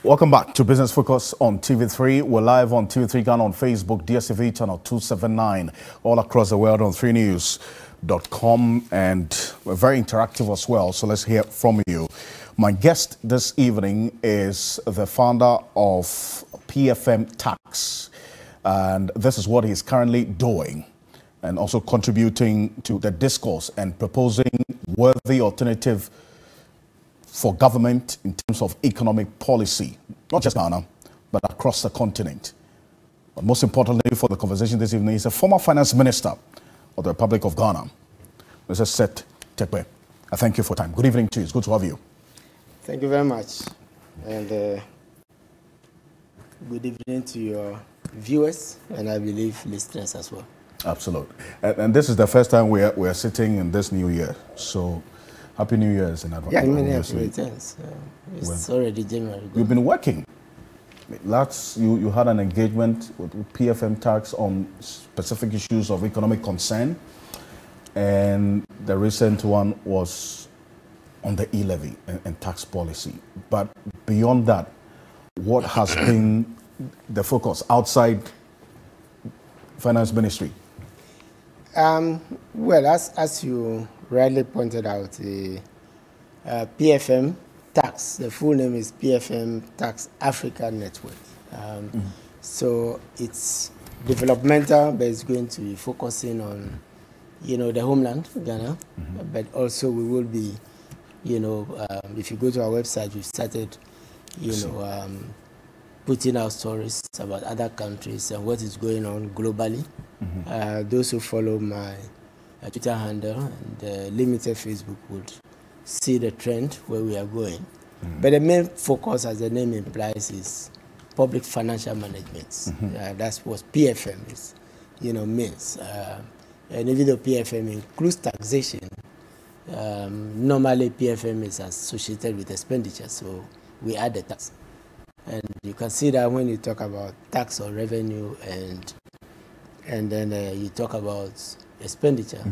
Welcome back to Business Focus on TV3. We're live on TV3 Ghana on Facebook, DSTV channel 279, all across the world on 3news.com, and we're very interactive as well, so let's hear from you. My guest this evening is the founder of PFM Tax, and this is what he's currently doing, and also contributing to the discourse and proposing worthy alternative for government in terms of economic policy, not just Ghana, but across the continent. But most importantly for the conversation this evening is a former finance minister of the Republic of Ghana, Mr. Seth Tepe. I thank you for time. Good evening to you. It's good to have you. Thank you very much. And good evening to your viewers and I believe listeners as well. Absolutely. And this is the first time we are sitting in this new year. So Happy New Year's in advance. Yeah, happy returns. It's already January. You've been working. You had an engagement with PFM Tax on specific issues of economic concern, and the recent one was on the E-Levy and tax policy. But beyond that, what has been the focus outside Finance Ministry? Well, as you rightly pointed out, the PFM Tax, the full name is PFM Tax Africa Network. So it's developmental, but it's going to be focusing on, the homeland, Ghana, but also we will be, if you go to our website, we've started, putting out stories about other countries and what is going on globally. Those who follow my Twitter handle and limited Facebook would see the trend where we are going. But the main focus, as the name implies, is public financial management. That's what PFM is, means. And even though PFM includes taxation, normally PFM is associated with expenditure, so we add the tax. And you can see that when you talk about tax or revenue and then you talk about expenditure,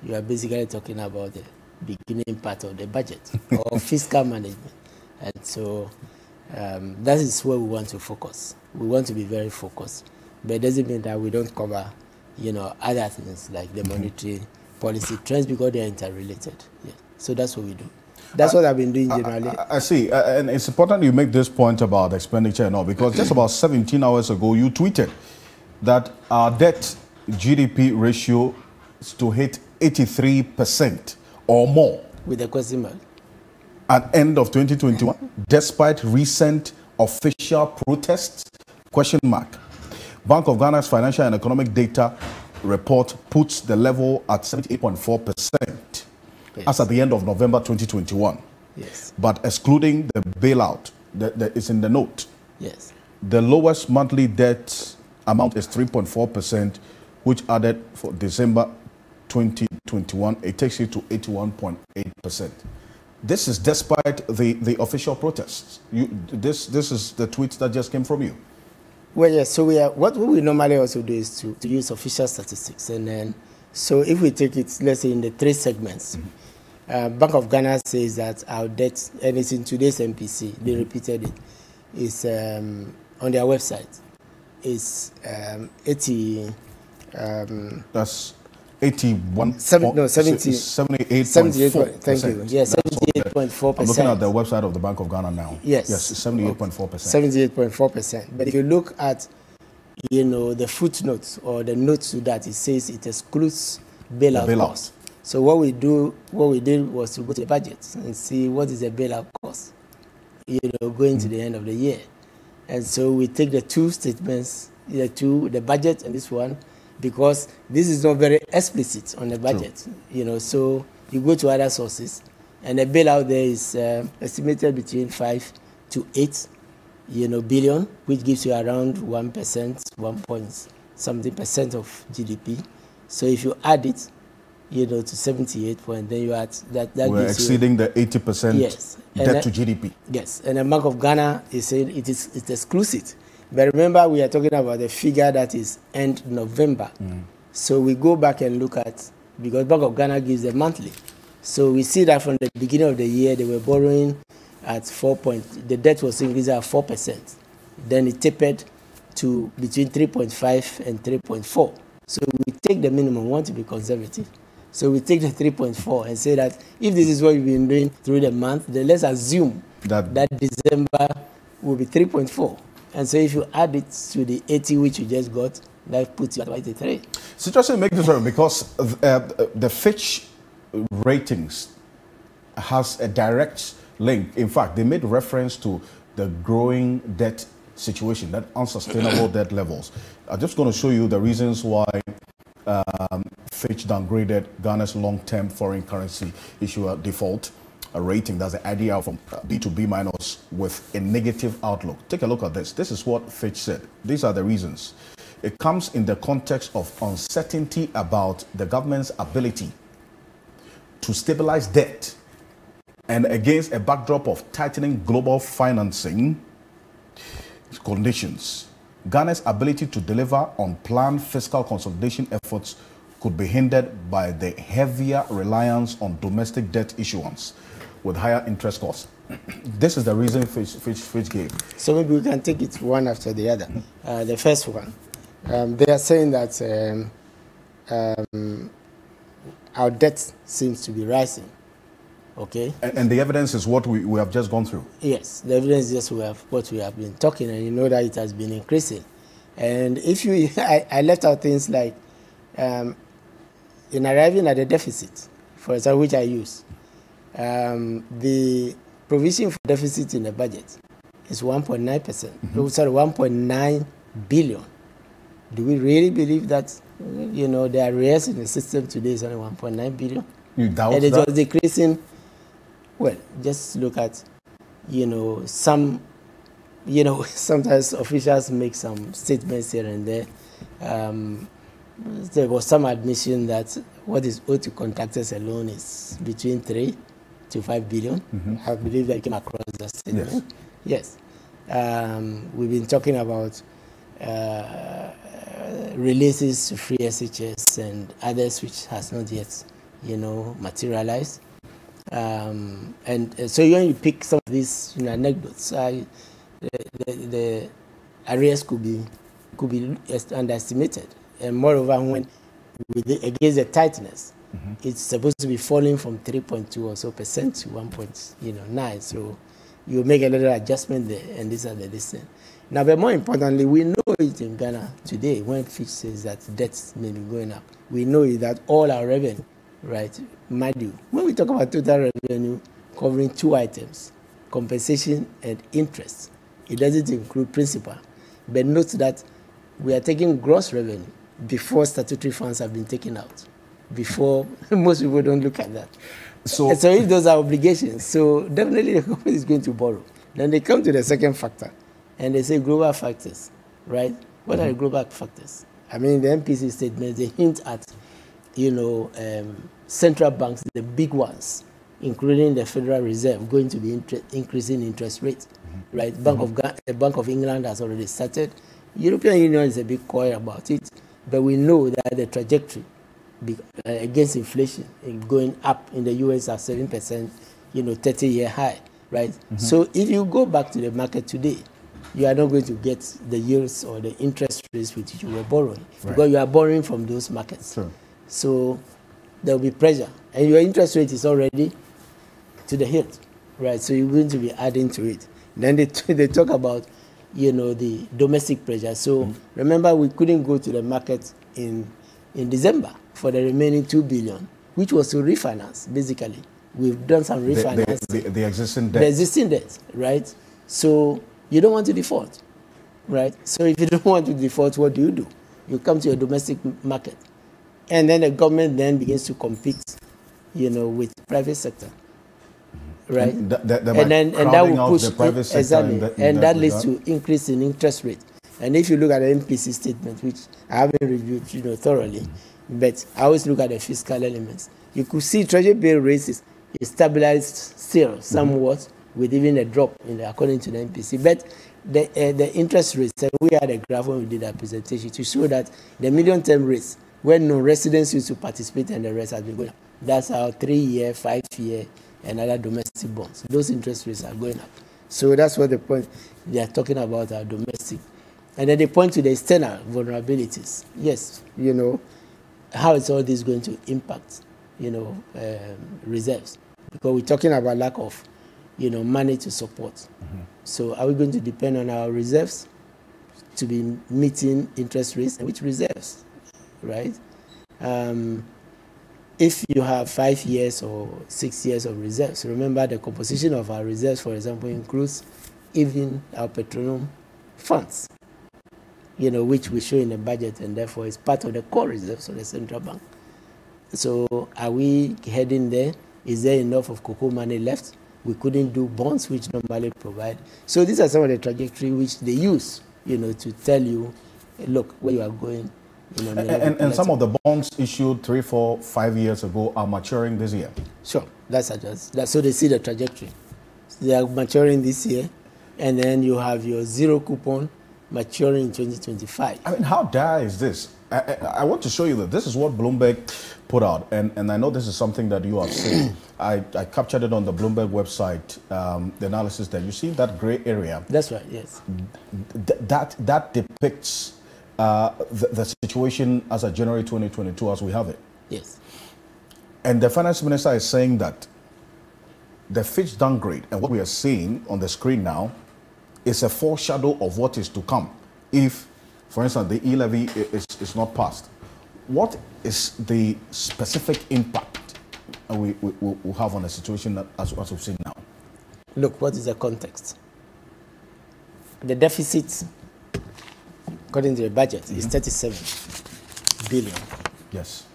you are basically talking about the beginning part of the budget or fiscal management. And so that is where we want to focus. We want to be very focused. But it doesn't mean that we don't cover, other things like the monetary policy trends because they are interrelated. Yeah. So that's what we do. That's what I've been doing generally. I see. And it's important you make this point about expenditure and all, because just about 17 hours ago, you tweeted that our debt GDP ratio is to hit 83% or more. With a question mark. At end of 2021, despite recent official protests, question mark. Bank of Ghana's financial and economic data report puts the level at 78.4%. Yes. As at the end of November 2021. Yes. But excluding the bailout that is in the note. Yes. The lowest monthly debt amount is 3.4%, which added for December 2021, it takes you to 81.8%. This is despite the official protests. This is the tweet that just came from you. Well, yes. So what we normally also do is to use official statistics, and then so if we take it, let's say in the three segments. Bank of Ghana says that our debt, and it's in today's MPC, they repeated it, is on their website, is 80. That's 81. 78. Thank you. Yes, 78.4%. I'm looking at the website of the Bank of Ghana now. Yes. Yes, 78.4%. 78.4%. But if you look at, the footnotes or the notes to that, it says it excludes bailout costs. So what we did was to go to the budget and see what is the bailout cost, going to the end of the year. And so we take the two statements, the budget and this one, because this is not very explicit on the budget. True. So you go to other sources, and the bailout there is estimated between 5 to 8 billion, which gives you around 1%, 1 point something percent of GDP. So if you add it, to 78 point, then you add that. We're exceeding the 80% yes. debt to GDP. Yes, and the Bank of Ghana is saying it's exclusive. But remember, we are talking about the figure that is end November. So we go back and look at, because Bank of Ghana gives a monthly. So we see that from the beginning of the year, they were borrowing at 4 point, the debt was increased at 4%. Then it tapered to between 3.5 and 3.4. So we take the minimum, we want to be conservative. So we take the 3.4 and say that if this is what we've been doing through the month, then let's assume that December will be 3.4. And so if you add it to the 80 which you just got, that puts you at 83. So just to make this right, because the Fitch ratings has a direct link. In fact, they made reference to the growing debt situation, that unsustainable debt levels. I'm just going to show you the reasons why Fitch downgraded Ghana's long-term foreign currency issuer default rating. That's the IDR from B to B minus with a negative outlook. Take a look at this. This is what Fitch said. These are the reasons. It comes in the context of uncertainty about the government's ability to stabilize debt and against a backdrop of tightening global financing conditions. Ghana's ability to deliver on planned fiscal consolidation efforts could be hindered by the heavier reliance on domestic debt issuance with higher interest costs. This is the reason Fitch gave. So maybe we can take it one after the other. The first one, they are saying that our debt seems to be rising. Okay. And the evidence is what we have just gone through. Yes, the evidence is just what we have been talking, and you know that it has been increasing. And if you, I left out things like, in arriving at the deficit, for example, which I use, the provision for deficit in the budget is 1.9%. Mm-hmm. Sorry, 1.9 billion. Do we really believe that, you know, the arrears in the system today is only 1.9 billion? You doubt and it that? was decreasing. Well, just look at, you know, some, you know, sometimes officials make some statements here and there. There was some admission that what is owed to contractors alone is between 3 to 5 billion. Mm-hmm. I believe that came across that statement. Yes. We've been talking about releases to free SHS and others which has not yet, you know, materialized. And so when you pick some of these, you know, anecdotes, the arrears could be underestimated, and moreover, when against the tightness, mm-hmm. it's supposed to be falling from 3.2 or so percent to 1.9. So you make a little adjustment there, and these are the distance. Now, but more importantly, we know it in Ghana today when Fitch says that debts may be going up. We know it that all our revenue, right, mind you, when we talk about total revenue covering two items, compensation and interest, it doesn't include principal. But note that we are taking gross revenue before statutory funds have been taken out. Before, most people don't look at that. So if those are obligations, so definitely the company is going to borrow. Then they come to the second factor, and they say global factors, right? What are the global factors? I mean, the MPC statements, they hint at, you know, central banks, the big ones, including the Federal Reserve, going to be increasing interest rates, mm-hmm. right? Bank of England has already started. European Union is a bit coy about it, but we know that the trajectory against inflation going up in the US at 7%, you know, 30-year high, right? Mm-hmm. So if you go back to the market today, you are not going to get the yields or the interest rates which you were borrowing, right, because you are borrowing from those markets. Sure. So there will be pressure, and your interest rate is already to the hilt, right? So you're going to be adding to it. Then they talk about, you know, the domestic pressure. So remember, we couldn't go to the market in December for the remaining 2 billion, which was to refinance. Basically, we've done some refinance. The existing debt. The existing debt, right? So you don't want to default, right? So if you don't want to default, what do? You come to a domestic market, and then the government then begins to compete, you know, with private sector, right? And that will push the private sector exactly, and that leads to increase in interest rate. And if you look at the MPC statement, which I haven't reviewed, you know, thoroughly, but I always look at the fiscal elements. You could see Treasury bill rates is stabilized still somewhat, with even a drop in according to the MPC. But the interest rates, we had a graph when we did our presentation to show that the medium-term rates, when non-residents used to participate and the rest has been going up. That's our 3-year, 5-year, and other domestic bonds. Those interest rates are going up. So that's what the point they are talking about, our domestic. And then they point to the external vulnerabilities. Yes, how is all this going to impact, reserves? Because we're talking about lack of, money to support. Mm-hmm. So are we going to depend on our reserves to be meeting interest rates? And which reserves, right? If you have 5 years or 6 years of reserves, remember the composition of our reserves, for example, includes even our petroleum funds, which we show in the budget, and therefore is part of the core reserves of the central bank. So are we heading there? Is there enough of cocoa money left? We couldn't do bonds, which normally provide. So these are some of the trajectory which they use, to tell you, look, where you are going. And some of the bonds issued 3, 4, 5 years ago are maturing this year. Sure, that's so they see the trajectory. They are maturing this year, and then you have your zero coupon maturing in 2025. I mean, how dire is this? I want to show you that this is what Bloomberg put out, and I know this is something that you have seen. I captured it on the Bloomberg website, the analysis there. You see that gray area? That's right, yes. That depicts the situation as of January 2022 as we have it. Yes. And the finance minister is saying that the Fitch downgrade and what we are seeing on the screen now is a foreshadow of what is to come if, for instance, the E-Levy is not passed. What is the specific impact we have on the situation as we've seen now? Look, what is the context? The deficit, according to the budget, is 37 billion. Yes.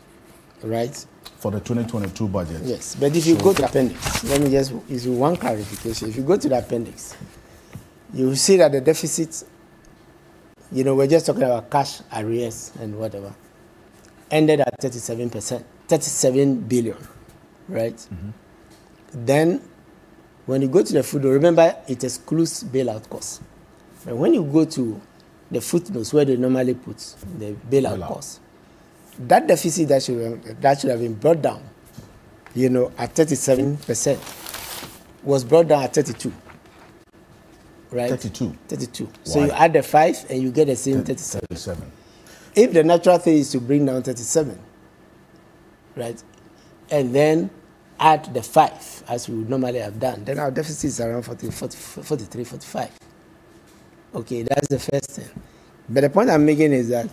Right? For the 2022 budget. Yes, but if you go to the appendix, let me just issue one clarification. If you go to the appendix, you will see that the deficit, we're just talking about cash arrears and whatever, ended at 37%, 37 billion, right? Mm-hmm. Then, when you go to the footnote, remember it excludes bailout costs. And when you go to the footnotes where they normally put the bailout costs, that deficit that should have been brought down, at 37%, was brought down at 32. Right? 32. 32. Why? So you add the 5 and you get the same 37. If the natural thing is to bring down 37, right, and then add the 5, as we would normally have done, then our deficit is around 43, 45. Okay, that's the first thing. But the point I'm making is that,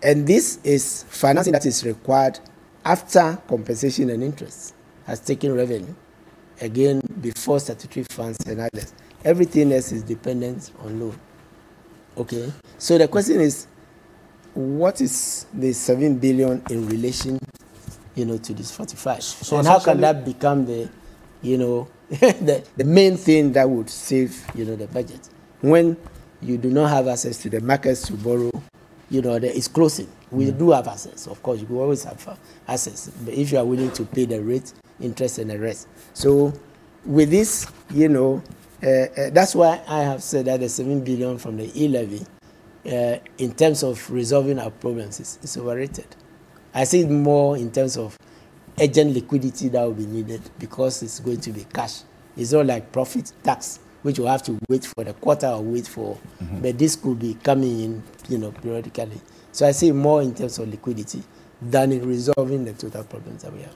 and this is financing that is required after compensation and interest has taken revenue, again, before statutory funds and others. Everything else is dependent on loan. Okay? So the question is, what is the 7 billion in relation, to this 45? So and how can that become the, the main thing that would save, the budget? When you do not have access to the markets to borrow, there is closing. We do have access, of course. You will always have access. But if you are willing to pay the rate, interest, and the rest. So with this, that's why I have said that the 7 billion from the E-Levy, in terms of resolving our problems, is overrated. I see it more in terms of urgent liquidity that will be needed because it's going to be cash. It's not like profit tax, which will have to wait for the quarter or wait for, but this could be coming in, periodically. So I see more in terms of liquidity than in resolving the total problems that we have.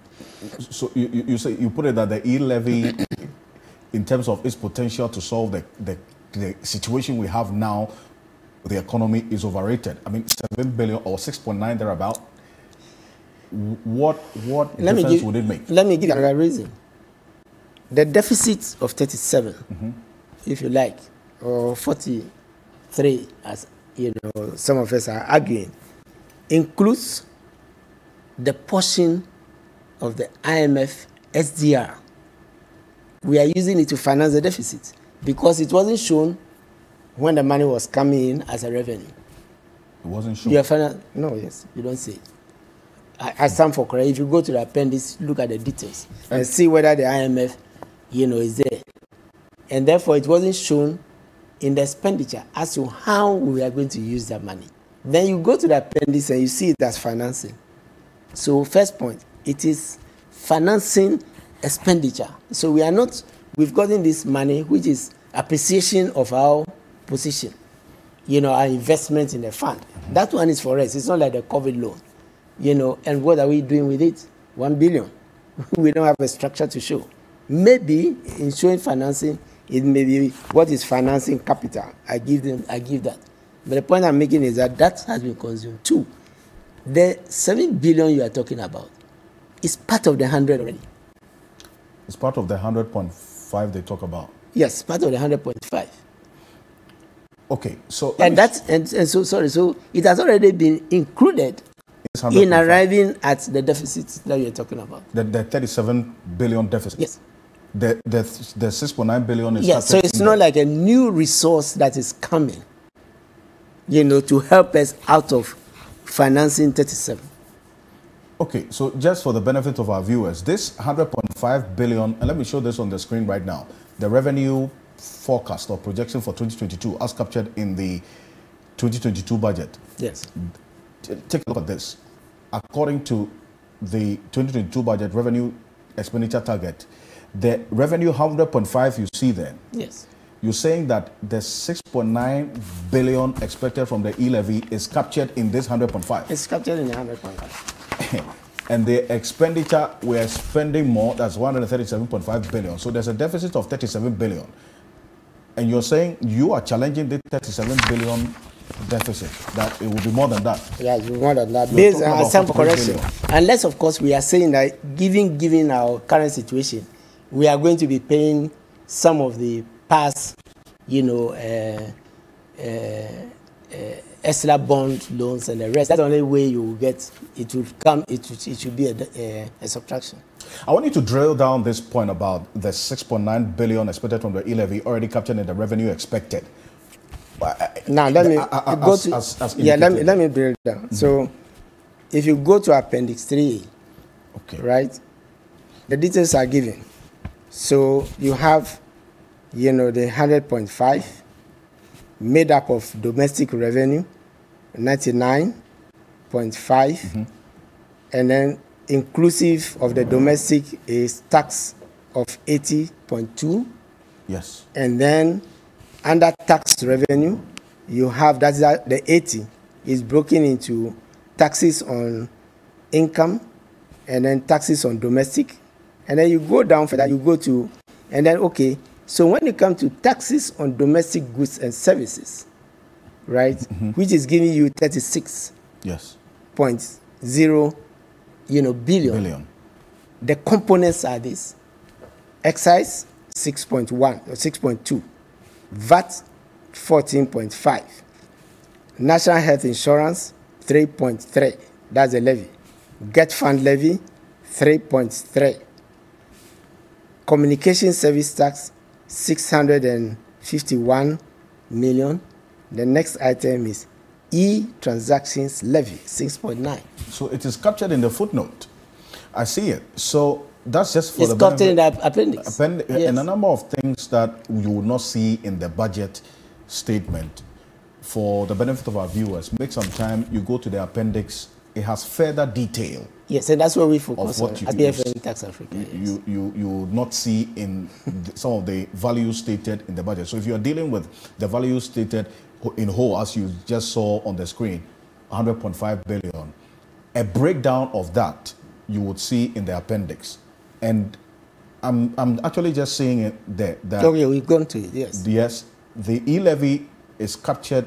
So you say, you put it that the E-Levy, in terms of its potential to solve the situation we have now, the economy is overrated. I mean, 7 billion or 6.9 thereabout. What difference would it make? Let me give you another reason. The deficit of 37, if you like, or 43, as some of us are arguing, includes the portion of the IMF SDR. We are using it to finance the deficit because it wasn't shown when the money was coming in as a revenue. It wasn't shown? No, yes, you don't say it. I stand for correct. If you go to the appendix, look at the details and see whether the IMF, is there. And therefore, it wasn't shown in the expenditure as to how we are going to use that money. Then you go to the appendix and you see it as financing. So first point, it is financing expenditure. So we've gotten this money, which is appreciation of our position, our investment in the fund. That one is for us. It's not like the COVID loan, and what are we doing with it? 1 billion. We don't have a structure to show. Maybe in showing financing, it may be what is financing capital. I give that. But the point I'm making is that has been consumed. 2, the 7 billion you are talking about is part of the 100 already. It's part of the 100.5 they talk about. Yes, part of the 100.5. Okay, so so it has already been included in arriving at the deficit that you're talking about. The 37 billion deficit. Yes. The 6.9 billion is. Yes. So it's not like a new resource that is coming, to help us out of financing 37. Okay, so just for the benefit of our viewers, this 100.5 billion, and let me show this on the screen right now, the revenue forecast or projection for 2022 as captured in the 2022 budget. Yes. Take a look at this. According to the 2022 budget revenue expenditure target, the revenue 100.5 you see there. Yes. You're saying that the 6.9 billion expected from the E-Levy is captured in this 100.5. It's captured in the 100.5. And the expenditure, we are spending more, that's 137.5 billion. So there's a deficit of 37 billion. And you're saying you are challenging the 37 billion deficit, that it will be more than that. Yeah, it will be more than that. Based on some correction. Unless, of course, we are saying that given our current situation, we are going to be paying some of the past, extra bond loans and the rest. That's the only way you will get it. Will come. It should be a subtraction. I want you to drill down this point about the 6.9 billion expected from the E-Levy already captured in the revenue expected. Now let me go to let me drill down. Mm-hmm. So if you go to Appendix 3, okay, right, the details are given. So you have, the 100.5 made up of domestic revenue, 99.5, mm-hmm, and then inclusive of the domestic is tax of 80.2. Yes. And then under tax revenue, you have the 80 is broken into taxes on income and then taxes on domestic. And then you go down for that, you go to, and then, okay, so when you come to taxes on domestic goods and services, right, mm-hmm, which is giving you 36. Yes. 0, billion. The components are this: excise 6.1 or 6.2, VAT 14.5, national health insurance 3.3, that's the levy, get fund levy 3.3, communication service tax 651 million. The next item is e-transactions levy 6.9. So it is captured in the footnote. I see it. So that's just for it's the captured in the appendix. Yes. And a number of things that you will not see in the budget statement. For the benefit of our viewers, make some time, you go to the appendix. It has further detail. Yes, and that's where we focus on. ABFN Tax Africa. You will not see in some of the values stated in the budget. So if you are dealing with the values stated in whole, as you just saw on the screen, 100.5 billion, a breakdown of that you would see in the appendix. And I'm actually just seeing it there. Okay, we've gone to it, yes. Yes, the E-Levy is captured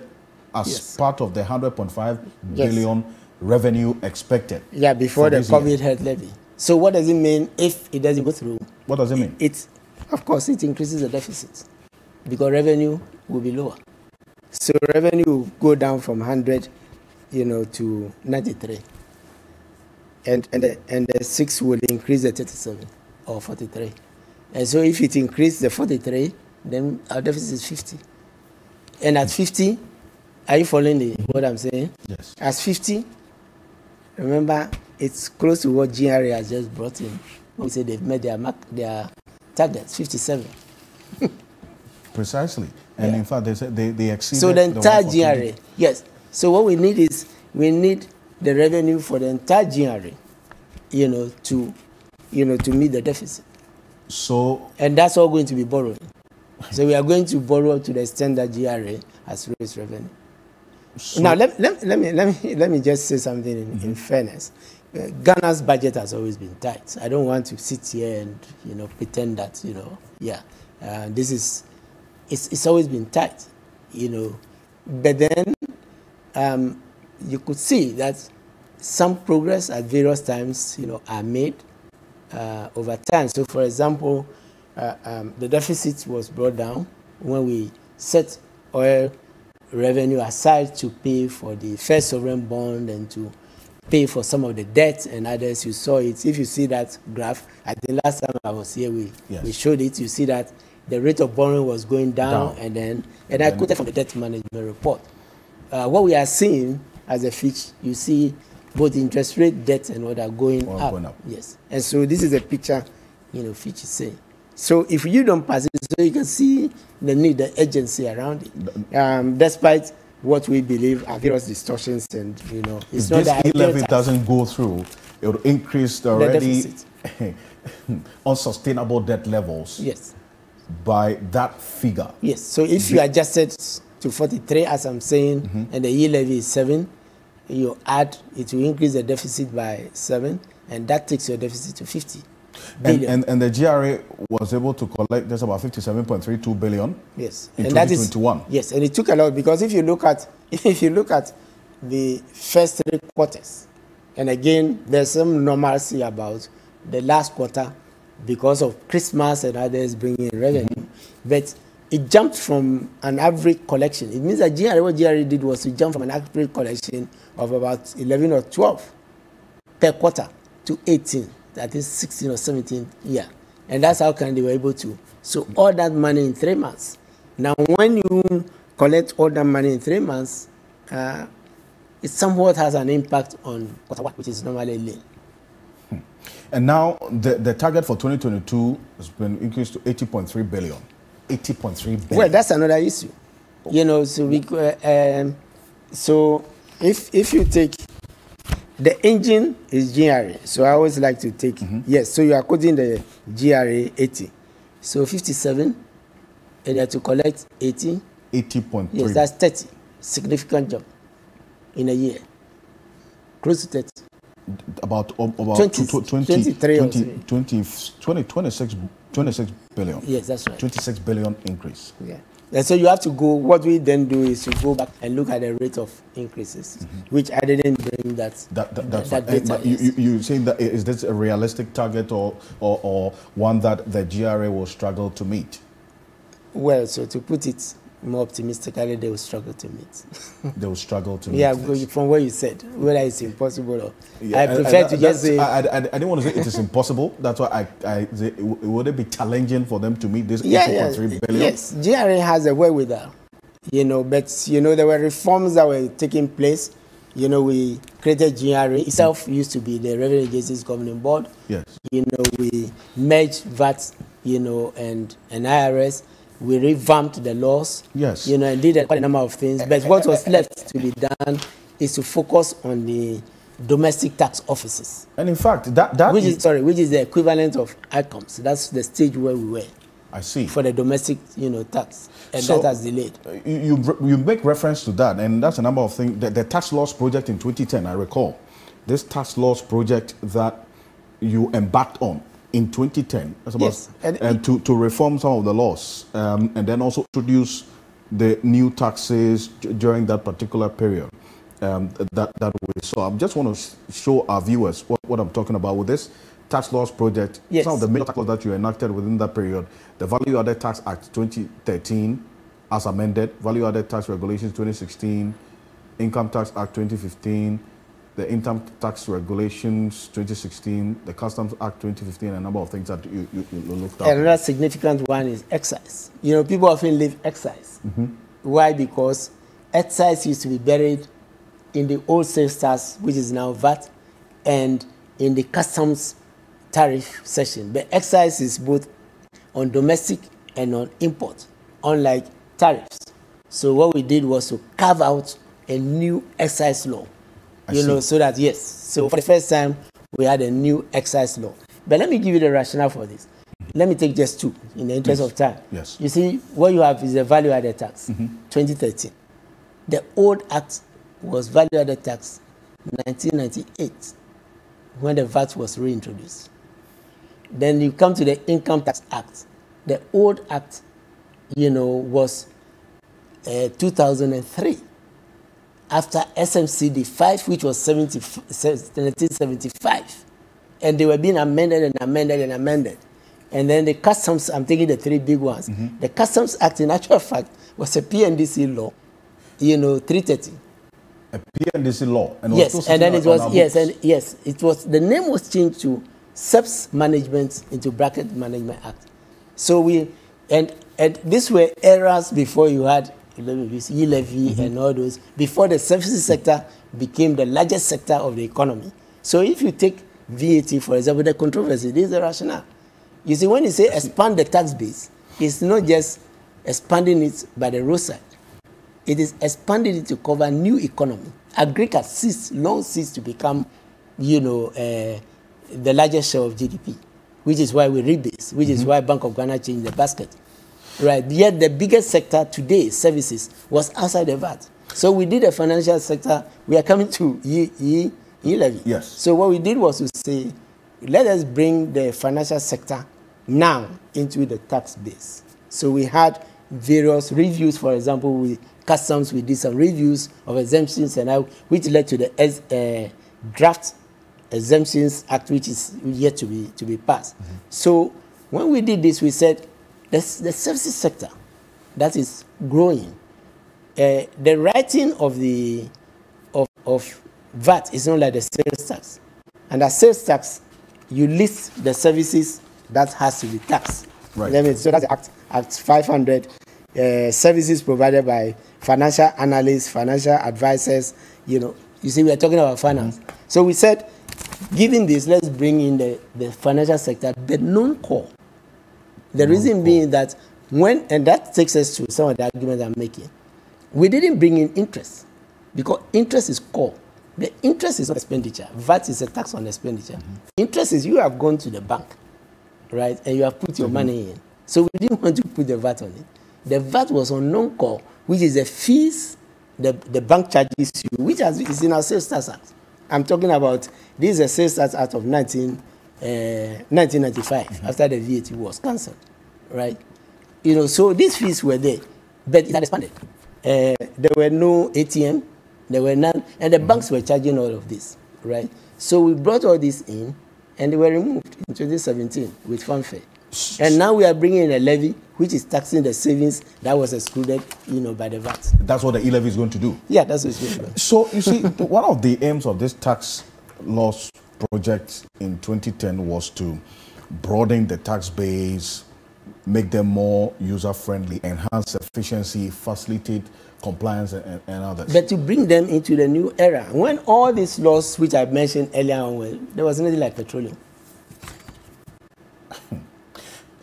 as part of the 100.5 billion revenue expected. Yeah, before the COVID health levy. So what does it mean if it doesn't go through? What does it mean? Of course, it increases the deficit because revenue will be lower. So revenue will go down from 100, to 93. And the 6 will increase the 37 or 43. And so if it increases the 43, then our deficit is 50. And at 50, are you following what I'm saying? Yes. At 50, remember, it's close to what GRA has just brought in. We say they've met their targets, 57. Precisely. And in fact, they said they exceeded. So the entire GRA, yes. So what we need is, the revenue for the entire GRA, to meet the deficit. And that's all going to be borrowing. So we are going to borrow to the extent that GRA has raised revenue. Now, let me just say something in fairness. Ghana's budget has always been tight. I don't want to sit here and, pretend that, it's always been tight, But then you could see that some progress at various times, are made over time. So, for example, the deficit was brought down when we set oil revenue aside to pay for the first sovereign bond and to pay for some of the debt and others. You saw it. If you see that graph, I think last time I was here, we showed it. You see that the rate of borrowing was going down. And I quoted from the debt management report. What we are seeing as a Fitch, you see both interest rate, debt, and what are going up. Yes. And so this is a picture, Fitch is saying. So if you don't pass it, so you can see the need, the urgency around it. Despite what we believe are various distortions, and it's not that if this E-Levy doesn't go through, it will increase the already unsustainable debt levels. Yes. By that figure. Yes. So if you adjusted to 43, as I'm saying, and the E-Levy is 7, you add, it will increase the deficit by 7, and that takes your deficit to 50 billion. And the GRA was able to collect just about 57.32 billion. Yes. In and 2021. That is, yes, and it took a lot, because if you look at the first 3 quarters, and again there's some normalcy about the last quarter because of Christmas and others bringing in revenue, but it jumped from an average collection. It means that what GRA did was to jump from an average collection of about 11 or 12 per quarter to 18. That is 16 or 17 year. And that's how come they were able to. So all that money in 3 months. Now, when you collect all that money in 3 months, it somewhat has an impact on quarter 1, which is normally lean. And now the target for 2022 has been increased to 80.3 billion. 80.3 billion. Well, that's another issue. So we so if you take the engine is GRA. So I always like to take yes. So you are quoting the GRA 80. So 57, and you have to collect 80. 80.3. Yes, that's 30. Significant jump in a year. Close to 30. About 26 billion. Yes, that's right. 26 billion increase. Yeah. And so you have to go, what we then do is to go back and look at the rate of increases, which I didn't bring that data. But you saying that, is this a realistic target or one that the GRA will struggle to meet? Well, so to put it more optimistically, they will struggle to meet. They will struggle to meet. Yeah, from what you said, whether it's impossible or... Yeah, I prefer to just say... I didn't want to say it is impossible. That's why I say, would it be challenging for them to meet this 80.3 billion? Yes, GRA has a wherewithal, but, there were reforms that were taking place. We created GRA. Itself used to be the Revenue Agencies Governing Board. Yes. We merged VAT, and IRS. We revamped the laws, yes, and did quite a number of things. But what was left to be done is to focus on the domestic tax offices. And in fact, which is the equivalent of ICOMS. That's the stage where we were. I see. For the domestic, tax, and so that has delayed. You make reference to that, and that's a number of things. The tax laws project in 2010, I recall, this tax laws project that you embarked on in 2010, that's about, yes, and to reform some of the laws, and then also introduce the new taxes during that particular period that we saw. I just want to show our viewers what I'm talking about with this tax laws project. Yes. Some of the major tax laws that you enacted within that period: the Value Added Tax Act 2013, as amended, Value Added Tax Regulations 2016, Income Tax Act 2015. The Income Tax Regulations 2016, the Customs Act 2015, and a number of things that you looked at. Another significant one is excise. People often leave excise. Why? Because excise used to be buried in the old sales tax, which is now VAT, and in the customs tariff section. But excise is both on domestic and on import, unlike tariffs. So what we did was to carve out a new excise law. So that, so for the first time, we had a new excise law. But let me give you the rationale for this. let me take just two in the interest of time. Yes. You see, what you have is the value-added tax, 2013. The old act was value-added tax 1998, when the VAT was reintroduced. Then you come to the Income Tax Act. The old act, was 2003. After SMCD 5, which was 1975. And they were being amended and amended and amended. And then the Customs, I'm taking the three big ones. The Customs Act, in actual fact, was a PNDC law, 330. A PNDC law? And yes, and then it was, it was, the name was changed to SEPS Management into Bracket Management Act. So and these were eras before you had E-Levy and all those, before the services sector became the largest sector of the economy. So if you take VAT, for example, the controversy, this is the rationale. You see, when you say expand the tax base, it's not just expanding it by the roadside. It is expanding it to cover new economy. Agriculture long ceased to become, the largest share of GDP, which is why we rebase, which is why Bank of Ghana changed the basket. Right, yet the biggest sector today, services, was outside the VAT. So we did a financial sector. We are coming to E-Levy. Yes. So what we did was to say, let us bring the financial sector now into the tax base. So we had various reviews. For example, with Customs, we did some reviews of exemptions, and which led to the draft Exemptions Act, which is yet to be passed. So when we did this, we said, the services sector that is growing, the writing of VAT is not like the sales tax. And the sales tax, you list the services that has to be taxed. Right. So that's Act 500, services provided by financial analysts, financial advisors. You see, we are talking about finance. So we said, given this, let's bring in the financial sector, but non-core. The reason being that and that takes us to some of the arguments I'm making. We didn't bring in interest because interest is core. The interest is not expenditure. VAT is a tax on expenditure. Interest is you have gone to the bank, right, and you have put your money in. So we didn't want to put the VAT on it. The VAT was on non-core, which is the fees the bank charges you, which is in our Sales Tax Act. I'm talking about, this is a Sales Tax Act of 1995, after the VAT was cancelled, right? So these fees were there, but it had expanded. There were no ATM, there were none, and the banks were charging all of this, right? So we brought all this in, and they were removed in 2017 with fanfare. And now we are bringing in a levy, which is taxing the savings that was excluded, by the VAT. That's what the E-Levy is going to do? Yeah, that's what it's going to do. So, you see, one of the aims of this tax laws project in 2010 was to broaden the tax base, make them more user-friendly, enhance efficiency, facilitate compliance, and others. But to bring them into the new era, when all these laws, which I mentioned earlier on, there was nothing like petroleum.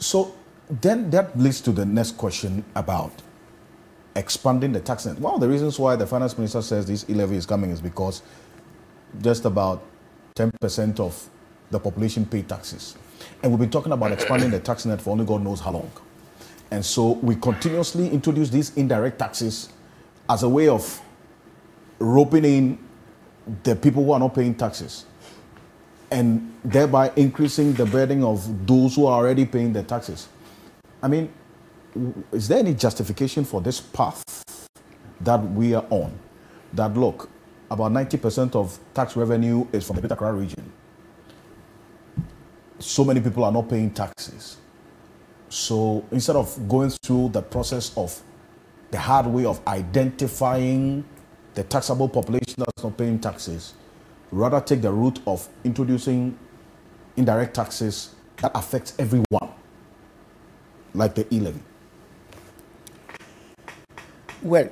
So then that leads to the next question about expanding the tax net. One of the reasons why the finance minister says this E-Levy is coming is because just about 10% of the population pay taxes. And we've been talking about expanding the tax net for only God knows how long. And so we continuously introduce these indirect taxes as a way of roping in the people who are not paying taxes, and thereby increasing the burden of those who are already paying the taxes. I mean, is there any justification for this path that we are on? That, look, about 90% of tax revenue is from the Greater Accra region. So many people are not paying taxes. So instead of going through the process of the hard way of identifying the taxable population that's not paying taxes, rather take the route of introducing indirect taxes that affects everyone, like the E-Levy. Well,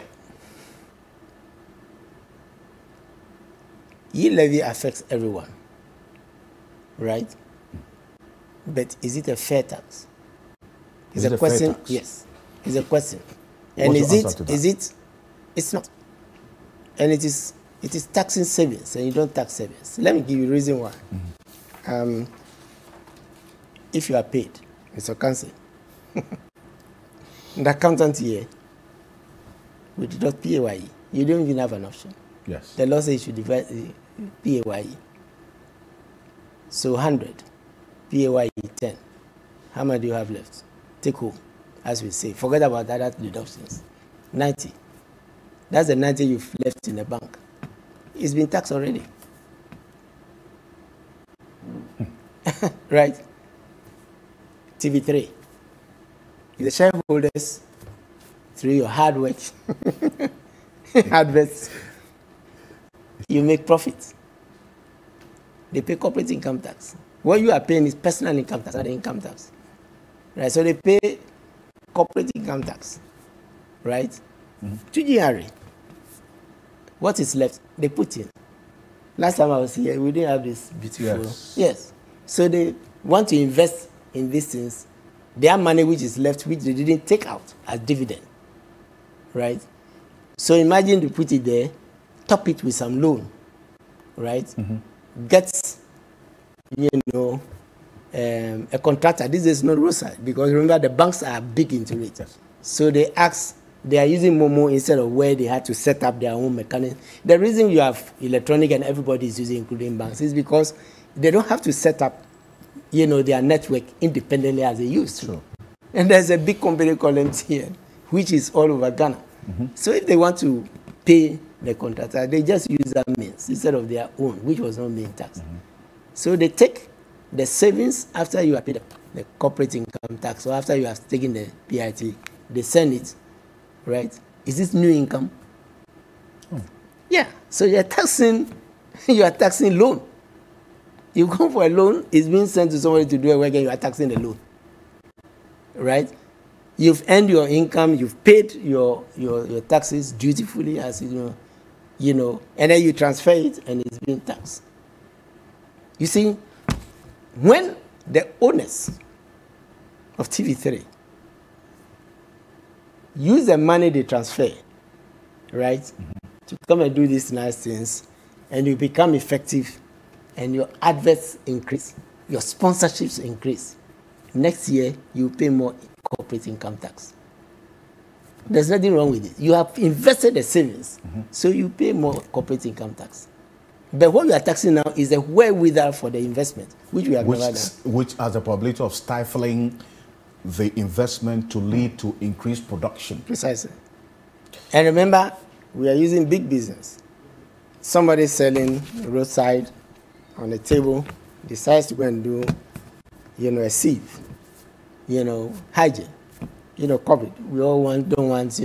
E-Levy affects everyone, right? But is it a fair tax? It's a question. Yes, it's a question. And it's not. And it is taxing savings, and you don't tax savings. Let me give you a reason why. If you are paid, It's a council. The accountant here, we deduct PAYE. You don't even have an option. Yes. The law says you should divide PAYE. So 100, PAYE 10. How much do you have left? Take home, as we say. Forget about other deductions. 90. That's the 90 you've left in the bank. It's been taxed already. Right? TV3. The shareholders, through your hard work, adverts, you make profits. They pay corporate income tax. What you are paying is personal income tax, not income tax. Right? So they pay corporate income tax. Right? To GRA. What is left, they put in. Last time I was here, we didn't have this beautiful. Yes. So they want to invest in these things. Their money which is left, which they didn't take out as dividend. Right? So imagine they put it there, top it with some loan. Right? Gets, a contractor. This is not roadside because remember the banks are big into it. Yes. So they are using Momo instead of where they had to set up their own mechanism. The reason you have electronic and everybody is using, including banks, is because they don't have to set up, their network independently as they used to. Sure. And there's a big company called MTN, which is all over Ghana. So if they want to pay the contractor, they just use that means instead of their own, which was not being taxed. So they take the savings after you have paid the corporate income tax, or after you have taken the PIT, they send it, right? Is this new income? Yeah. So you are taxing loan. You go for a loan, it's being sent to somebody to do a work, and you are taxing the loan, right? You've earned your income, you've paid your taxes dutifully, as and then you transfer it, and it's being taxed. You see, when the owners of TV3 use the money they transfer, right, to come and do these nice things, and you become effective, and your adverts increase, your sponsorships increase, next year you pay more corporate income tax. There's nothing wrong with it. You have invested the savings, so you pay more corporate income tax. But what we are taxing now is the wherewithal for the investment, which we have never done. Which has the probability of stifling the investment to lead to increased production. Precisely. And remember, we are using big business. Somebody selling roadside on the table decides to go and do, a sieve, hygiene, COVID. We all don't want,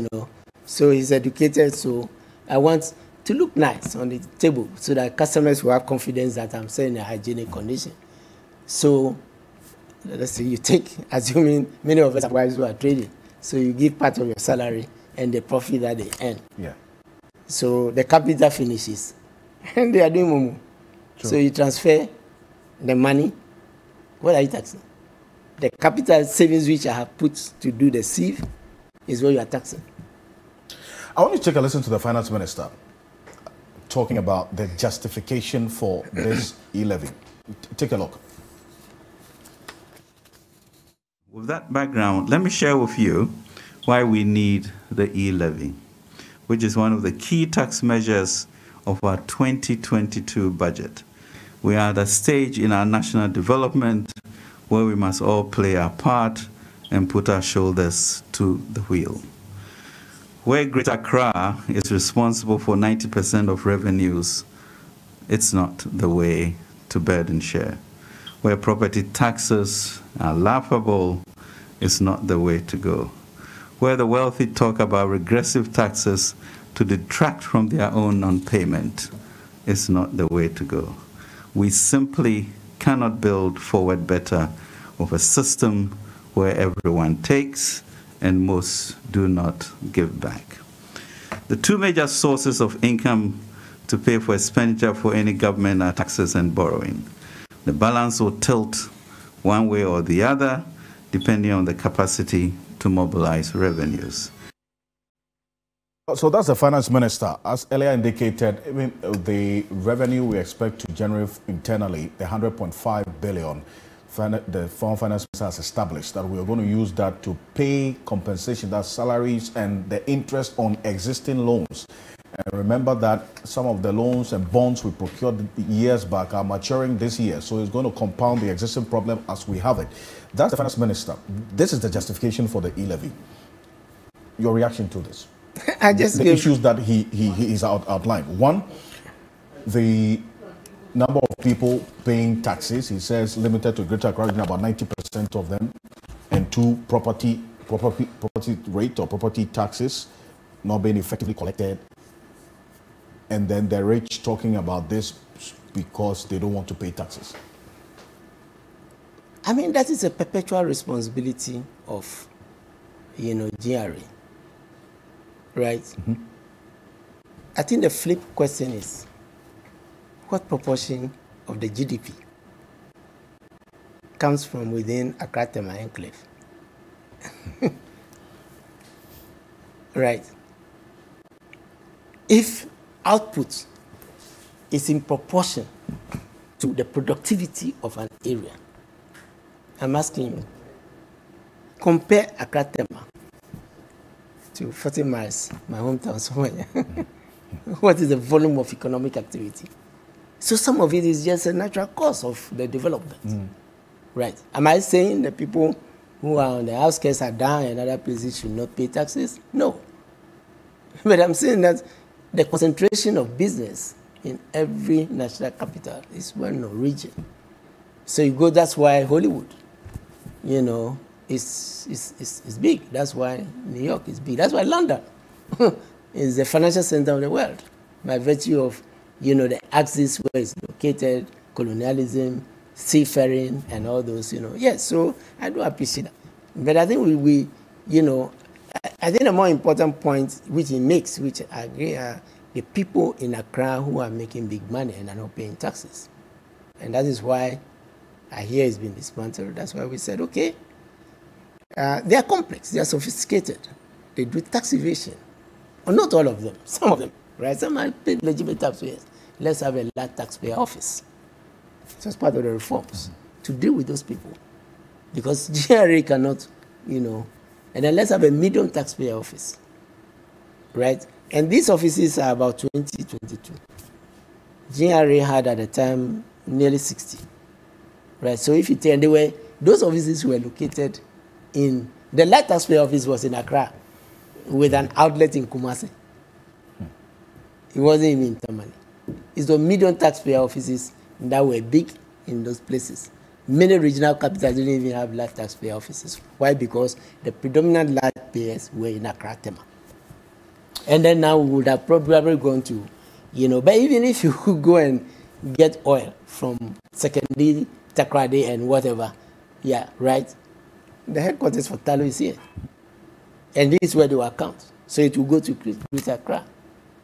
So he's educated, so I want to look nice on the table so that customers will have confidence that I'm selling a hygienic condition. So let's say you take, assuming many of us are wives who are trading, so you give part of your salary and the profit that they earn. Yeah. So the capital finishes, and they are doing Momo. Sure. So you transfer the money. What are you taxing? The capital savings which I have put to do the sieve is what you are taxing. I want you to take a listen to the finance minister talking about the justification for this E-Levy. Take a look. With that background, let me share with you why we need the E-Levy, which is one of the key tax measures of our 2022 budget. We are at a stage in our national development where we must all play our part and put our shoulders to the wheel. Where Greater Accra is responsible for 90% of revenues, it's not the way to burden share. Where property taxes are laughable, it's not the way to go. Where the wealthy talk about regressive taxes to detract from their own non-payment, it's not the way to go. We simply cannot build forward better with a system where everyone takes and most do not give back. The two major sources of income to pay for expenditure for any government are taxes and borrowing. The balance will tilt one way or the other, depending on the capacity to mobilize revenues. So that's the finance minister. As earlier indicated, the revenue we expect to generate internally, the 100.5 billion the Foreign Finance Minister has established that we are going to use that to pay compensation, that's salaries and the interest on existing loans. And remember that some of the loans and bonds we procured years back are maturing this year. So it's going to compound the existing problem as we have it. That's the Finance Minister. This is the justification for the E-Levy. Your reaction to this? The issues that he's outlined. One, the number of people paying taxes, he says limited to Greater Accra region, about 90% of them. And two, property rate or property taxes not being effectively collected. And then the rich talking about this because they don't want to pay taxes. I mean, that is a perpetual responsibility of, GRA, right? Mm-hmm. I think the flip question is, what proportion of the GDP comes from within Accra Tepe enclave? Right. If output is in proportion to the productivity of an area, I'm asking you, compare Accra Tepe to 40 miles, my hometown somewhere. What is the volume of economic activity? So some of it is just a natural course of the development. Right. Am I saying the people who are on the outskirts are down and other places should not pay taxes? No. But I'm saying that the concentration of business in every national capital is one region. So you go, that's why Hollywood, is big. That's why New York is big. That's why London is the financial center of the world by virtue of, the axis where it's located, colonialism, seafaring, and all those, Yes, so I do appreciate that. But I think I think the more important point which he makes, which I agree, are the people in Accra who are making big money and are not paying taxes. And that is why I hear it's been dismantled. That's why we said, okay, they are complex, they are sophisticated. They do tax evasion. Or not all of them, some of them, right? Some are paid legitimate taxpayers. Let's have a large taxpayer office. So it's part of the reforms to deal with those people. Because GRA cannot, and then let's have a medium taxpayer office, right? And these offices are about 22. GRA had at the time nearly 60, right? So if you tell, those offices were located in, the light taxpayer office was in Accra with an outlet in Kumasi. It wasn't even in Tamale. It's the medium taxpayer offices that were big in those places. Many regional capitals didn't even have large taxpayer offices. Why? Because the predominant large payers were in Accra Tepe. And then now we would have probably gone to, but even if you could go and get oil from secondary Takrady and whatever, yeah, right? The headquarters for Talo is here. And this is where they will account. So it will go to Greater Accra.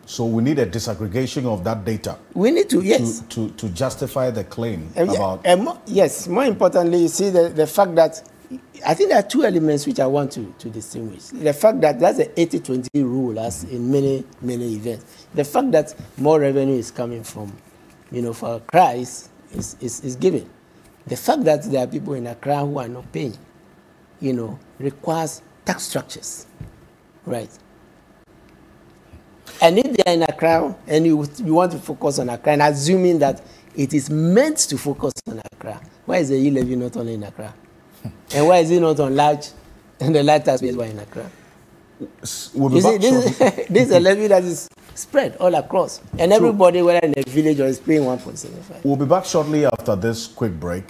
So we need a disaggregation of that data. We need to, yes. To justify the claim about... yes, more importantly, you see the fact that, I think there are two elements which I want to distinguish. The fact that that's the 80-20 rule as in many events. The fact that more revenue is coming from, for Accra is given. The fact that there are people in Accra who are not paying, requires tax structures, right? And if they are in Accra and you want to focus on Accra, and assuming that it is meant to focus on Accra, why is the E-Levy not only in Accra? And why is it not on large, and the large taxpayers were in Accra? You see, this is a levy that is spread all across. And everybody, whether in a village or is paying 1.75. We'll be back shortly after this quick break.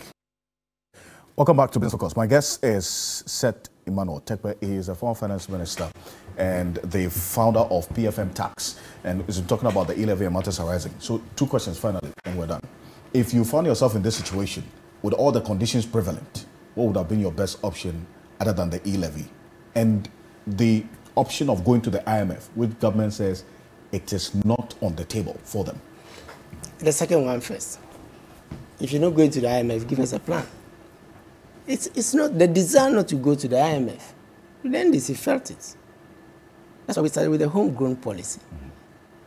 Welcome back to Business Focus. My guest is Seth Tepe. He is a former finance minister and the founder of PFM Tax. And he's talking about the E-Levy and matters arising. So 2 questions finally, and we're done. If you found yourself in this situation, with all the conditions prevalent, what would have been your best option other than the E-Levy? And the option of going to the IMF, which government says it is not on the table for them. The second one first. If you're not going to the IMF, give us a plan. It's not the desire not to go to the IMF. Then he felt it. That's why we started with a homegrown policy,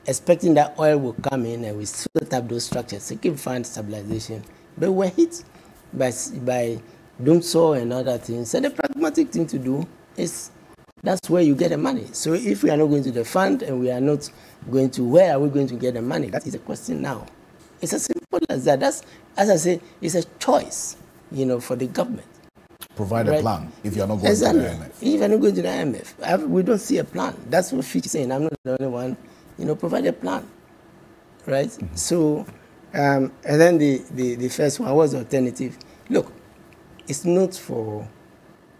expecting that oil will come in and we set up those structures, seeking fund stabilization. But we're hit by doom saw and other things. And the pragmatic thing to do is that's where you get the money. So if we are not going to the fund and we are not going to, where are we going to get the money? That is the question now. It's as simple as that. That's, as I say, it's a choice, for the government. Provide a plan if you are not going to the IMF. If you are not going to the IMF, we don't see a plan. That's what Fitch is saying. I'm not the only one. Provide a plan, right? Mm-hmm. So, and then the first one was the alternative. Look, it's not for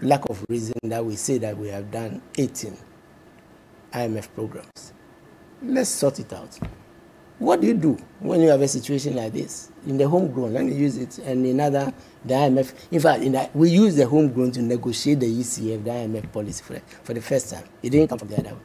lack of reason that we say that we have done 18 IMF programs. Let's sort it out. What do you do when you have a situation like this? In the homegrown, let me use it, and in the IMF, in fact, we use the homegrown to negotiate the ECF, the IMF policy for the first time. It didn't come from the other way.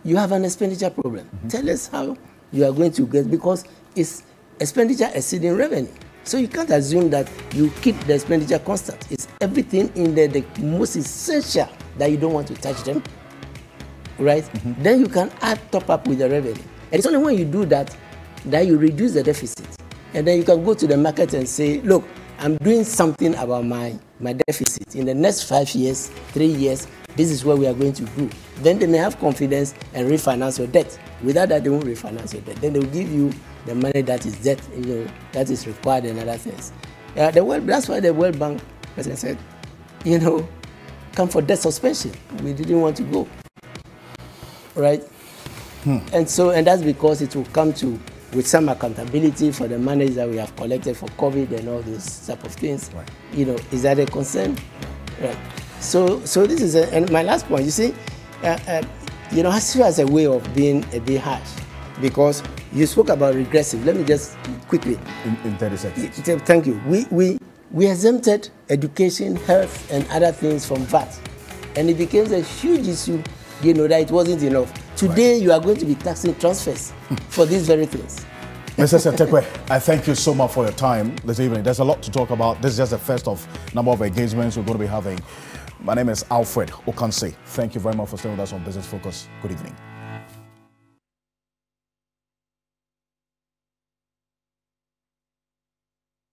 You have an expenditure problem. Mm-hmm. Tell us how you are going to get, because it's expenditure exceeding revenue. So you can't assume that you keep the expenditure constant. It's everything in there, the most essential, that you don't want to touch them, right? Mm-hmm. Then you can top up with the revenue. And it's only when you do that you reduce the deficit. And then you can go to the market and say, look, I'm doing something about my deficit. In the next 5 years, 3 years, this is what we are going to do. Then they may have confidence and refinance your debt. Without that, they won't refinance your debt. Then they'll give you the money that is debt, that is required and other things. That's why the World Bank president said, come for debt suspension. We didn't want to go, right? And that's because it will come with some accountability for the money that we have collected for COVID and all those type of things. Right. Is that a concern? Right. So this is and my last point. You see, Hasiu has a way of being a bit harsh, because you spoke about regressive. Let me just quickly. In 30 seconds. Thank you. We exempted education, health, and other things from VAT, and it became a huge issue. That it wasn't enough. Today, you are going to be taxing transfers for these very things. Mr. Seth Tepe, I thank you so much for your time this evening. There's a lot to talk about. This is just the first of number of engagements we're going to be having. My name is Alfred Okanse. Thank you very much for staying with us on Business Focus. Good evening.